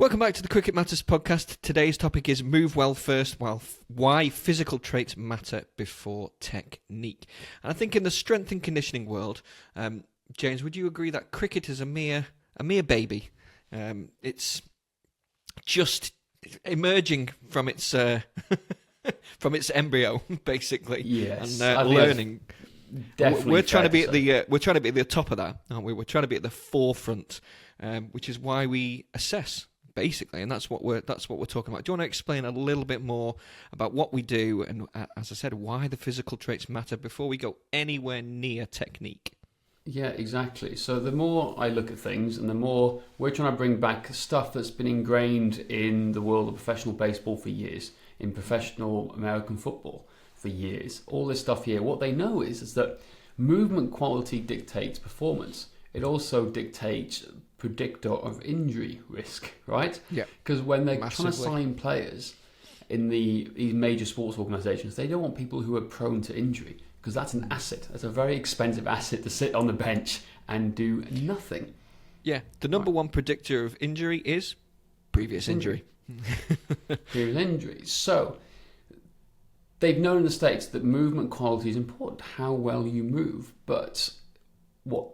Welcome back to the Cricket Matters podcast. Today's topic is move well first, while why physical traits matter before technique. And I think in the strength and conditioning world, James, would you agree that cricket is a mere baby? It's just emerging from its from its embryo, basically. Yes, and learning. Definitely, we're trying to be at the top of that, aren't we? We're trying to be at the forefront, which is why we assess. Basically, and that's what we're talking about. Do you want to explain a little bit more about what we do and, as I said, why the physical traits matter before we go anywhere near technique? Yeah, exactly. So the more I look at things and the more we're trying to bring back stuff that's been ingrained in the world of professional baseball for years, in professional American football for years, all this stuff here, what they know is that movement quality dictates performance. It also dictates predictor of injury risk, right? Yeah. Because when they're Massively. trying to sign players in these major sports organisations, they don't want people who are prone to injury, because that's an asset. That's a very expensive asset to sit on the bench and do nothing. Yeah, the number one predictor of injury is previous injury. Previous injury. So they've known in the States that movement quality is important, how well you move, but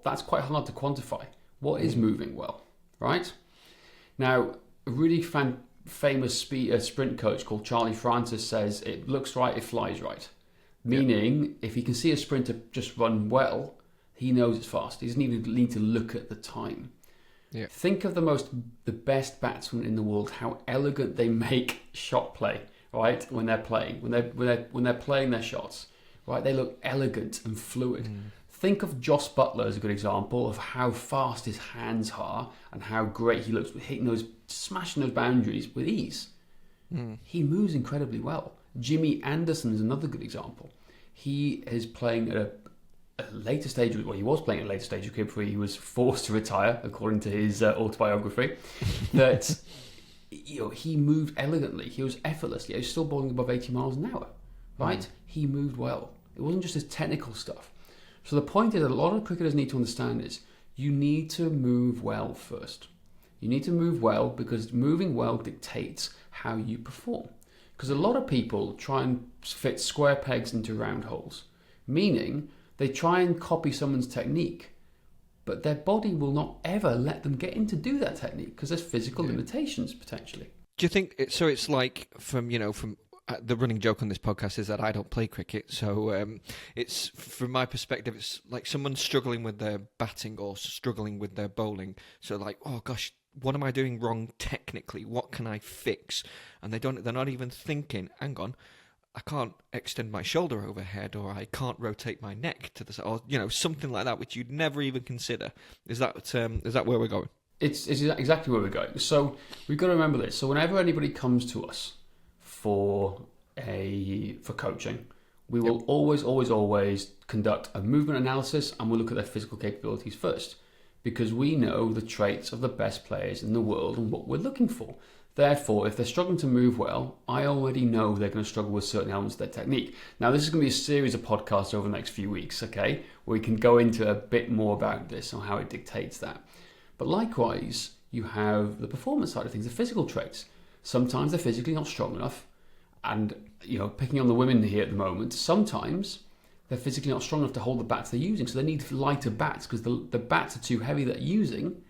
that's quite hard to quantify. What is moving well, right? Now, a really famous sprint coach called Charlie Francis says, it looks right, it flies right. Meaning, if he can see a sprinter just run well, he knows it's fast. He doesn't even need to look at the time. Yeah. Think of the best batsmen in the world, how elegant they make shot play, right? When they're playing, when they're playing their shots, right? They look elegant and fluid. Think of Joss Butler as a good example of how fast his hands are and how great he looks with smashing those boundaries with ease. He moves incredibly well. Jimmy Anderson is another good example. He is playing at a later stage. Well, he was playing at a later stage of career before he was forced to retire, according to his autobiography. That he moved elegantly. He was effortlessly. He was still bowling above 80 miles an hour, right? He moved well. It wasn't just his technical stuff. So the point is that a lot of cricketers need to understand is you need to move well first. You need to move well because moving well dictates how you perform. Because a lot of people try and fit square pegs into round holes, meaning they try and copy someone's technique, but their body will not ever let them get in to do that technique because there's physical limitations potentially. Do you think it's like from the running joke on this podcast is that I don't play cricket, so it's from my perspective, it's like someone struggling with their batting or struggling with their bowling. So like, oh gosh, what am I doing wrong technically? What can I fix? And they're not even thinking, hang on, I can't extend my shoulder overhead, or I can't rotate my neck to the side, or something like that, which you'd never even consider. Is that where we're going? It's exactly where we're going. So we've got to remember this. So whenever anybody comes to us for coaching, we will always conduct a movement analysis, and we'll look at their physical capabilities first, because we know the traits of the best players in the world and what we're looking for. Therefore, if they're struggling to move well, I already know they're going to struggle with certain elements of their technique. Now, this is going to be a series of podcasts over the next few weeks, okay, where we can go into a bit more about this and how it dictates that. But likewise, you have the performance side of things, the physical traits. Sometimes they're physically not strong enough. And, picking on the women here at the moment, sometimes they're physically not strong enough to hold the bats they're using. So they need lighter bats because the bats are too heavy that they're using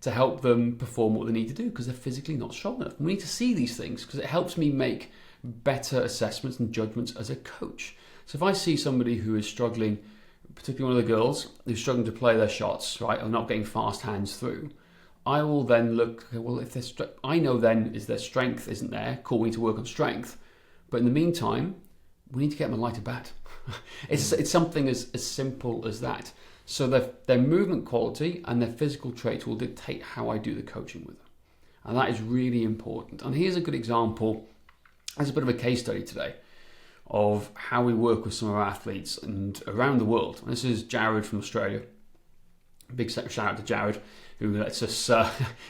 to help them perform what they need to do because they're physically not strong enough. We need to see these things because it helps me make better assessments and judgments as a coach. So if I see somebody who is struggling, particularly one of the girls, who's struggling to play their shots, right, or not getting fast hands through, I will then look, okay, well, if I know then is their strength isn't there, cool, we need to work on strength. But in the meantime, we need to get them a lighter bat. It's something as simple as that. So their movement quality and their physical traits will dictate how I do the coaching with them. And that is really important. And here's a good example, as a bit of a case study today, of how we work with some of our athletes and around the world. And this is Jared from Australia. Big shout out to Jared, who lets us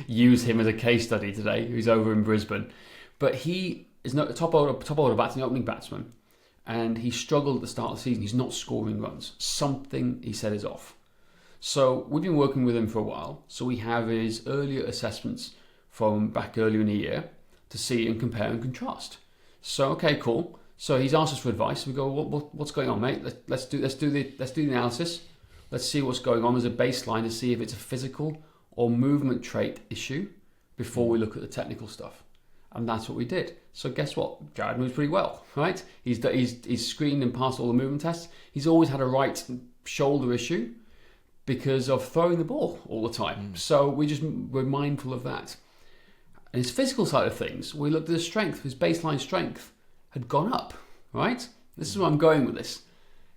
use him as a case study today, who's over in Brisbane. But he is not a top order batsman, opening batsman, and he struggled at the start of the season. He's not scoring runs. Something, he said, is off. So we've been working with him for a while. So we have his earlier assessments from back earlier in the year to see and compare and contrast. So, okay, cool. So he's asked us for advice. We go, what's going on, mate? Let's do the analysis. Let's see what's going on as a baseline to see if it's a physical or movement trait issue before we look at the technical stuff. And that's what we did. So guess what? Jared moves pretty well, right? He's screened and passed all the movement tests. He's always had a right shoulder issue because of throwing the ball all the time. So we're mindful of that. And his physical side of things, we looked at his strength. His baseline strength had gone up, right? This is where I'm going with this.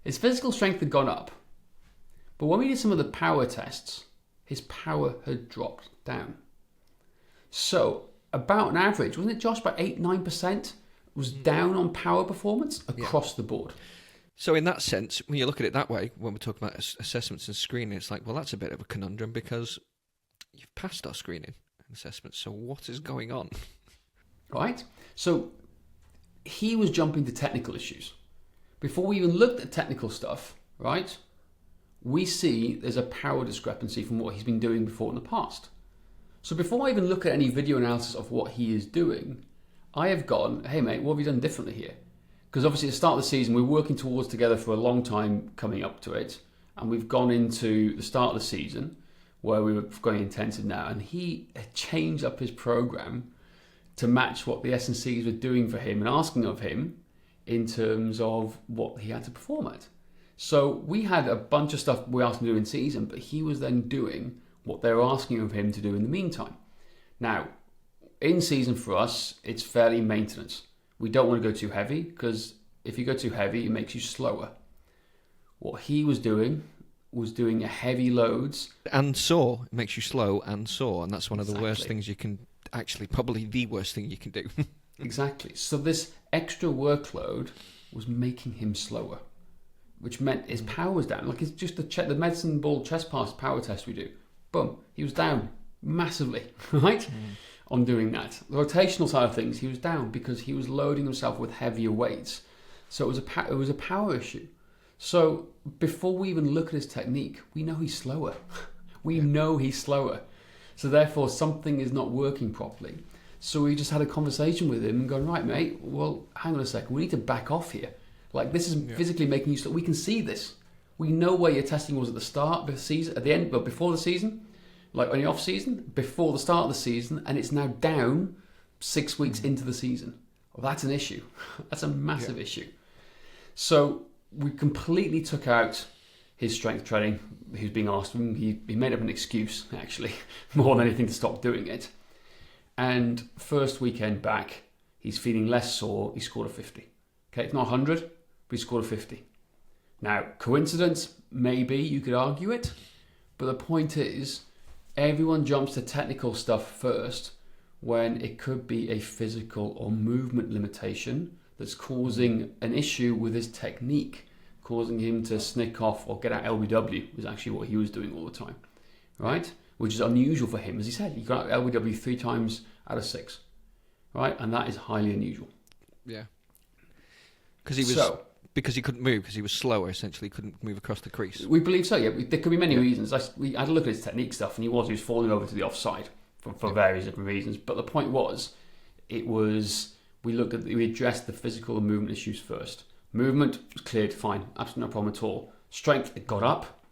His physical strength had gone up. But when we did some of the power tests, his power had dropped down. So about an average, wasn't it, Josh, about 8-9% was down on power performance across the board. So in that sense, when you look at it that way, when we're talking about assessments and screening, it's like, well, that's a bit of a conundrum because you've passed our screening and assessments. So what is going on? Right? So he was jumping to technical issues. Before we even looked at technical stuff, right, we see there's a power discrepancy from what he's been doing before in the past. So before I even look at any video analysis of what he is doing, I have gone, hey mate, what have you done differently here? Because obviously at the start of the season, we're working towards together for a long time coming up to it. And we've gone into the start of the season where we were going intensive now. And he had changed up his program to match what the S&Cs were doing for him and asking of him in terms of what he had to perform at. So we had a bunch of stuff we asked him to do in season, but he was then doing what they were asking of him to do in the meantime. Now, in season for us, it's fairly maintenance. We don't want to go too heavy because if you go too heavy, it makes you slower. What he was doing heavy loads. And sore. It makes you slow and sore. And that's one of the worst things you can, actually, probably the worst thing you can do. Exactly. So this extra workload was making him slower, which meant his power was down. Like it's just the medicine ball chest pass power test we do. Boom. He was down massively, right? On doing that. The rotational side of things, he was down because he was loading himself with heavier weights. So it was a power issue. So before we even look at his technique, we know he's slower. We know he's slower. So therefore something is not working properly. So we just had a conversation with him and gone, right mate, well hang on a second, we need to back off here. Like this is physically making you slow. We can see this. We know where your testing was at the start of the season, at the end, but before the season, like on the off season, before the start of the season, and it's now down 6 weeks into the season. Well, that's an issue. That's a massive issue. So we completely took out his strength training. He was being asked, he made up an excuse, actually, more than anything to stop doing it. And first weekend back, he's feeling less sore. He scored a 50. Okay, it's not 100, but he scored a 50. Now, coincidence? Maybe, you could argue it. But the point is, everyone jumps to technical stuff first when it could be a physical or movement limitation that's causing an issue with his technique, causing him to snick off or get out LBW, was actually what he was doing all the time, right? Which is unusual for him. As he said, he got out LBW 3 times out of 6, right? And that is highly unusual. Yeah. Because he couldn't move, because he was slower, essentially, he couldn't move across the crease. We believe so, yeah. There could be many reasons. I had a look at his technique stuff, and he was falling over to the offside for various different reasons. But the point was, we addressed the physical and movement issues first. Movement was cleared, fine, absolutely no problem at all. Strength, it got up.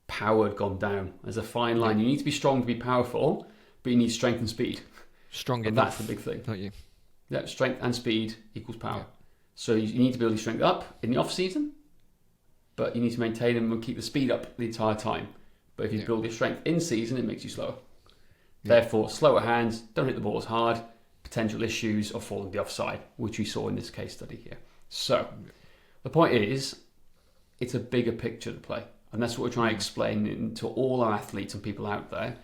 Power had gone down. There's a fine line. You need to be strong to be powerful, but you need strength and speed. Strong enough. That's the big thing. Don't you? Yeah, strength and speed equals power. Yeah. So you need to build your strength up in the off season, but you need to maintain and keep the speed up the entire time. But if you build your strength in season, it makes you slower. Yeah. Therefore, slower hands, don't hit the ball as hard, potential issues of falling the offside, which we saw in this case study here. So the point is, it's a bigger picture to play. And that's what we're trying to explain to all our athletes and people out there.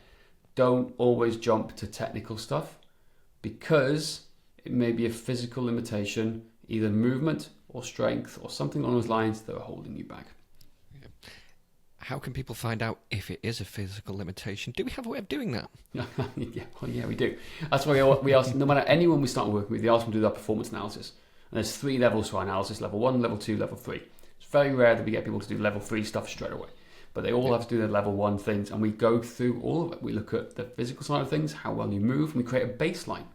Don't always jump to technical stuff because it may be a physical limitation, either movement or strength or something along those lines that are holding you back. Yeah. How can people find out if it is a physical limitation? Do we have a way of doing that? Yeah, we do. That's why we ask, no matter anyone we start working with, we ask them to do their performance analysis. And there's 3 levels to our analysis, level 1, level 2, level 3. It's very rare that we get people to do level 3 stuff straight away. but they all have to do their level 1 things, and we go through all of it. We look at the physical side of things, how well you move, and we create a baseline.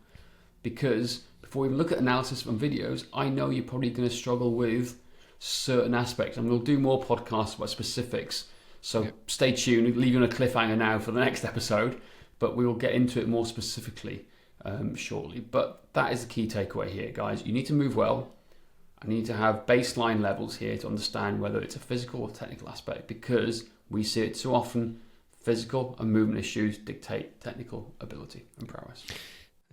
Because before we even look at analysis from videos, I know you're probably going to struggle with certain aspects, and we'll do more podcasts about specifics. So stay tuned, leave you on a cliffhanger now for the next episode, but we will get into it more specifically shortly. But that is the key takeaway here, guys. You need to move well, and you need to have baseline levels here to understand whether it's a physical or technical aspect, because we see it too often. Physical and movement issues dictate technical ability and prowess.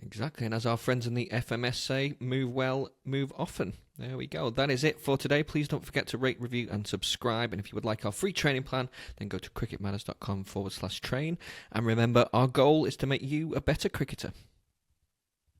Exactly, and as our friends in the FMS say, move well, move often. There we go. That is it for today. Please don't forget to rate, review, and subscribe. And if you would like our free training plan, then go to cricketmatters.com/train. And remember, our goal is to make you a better cricketer.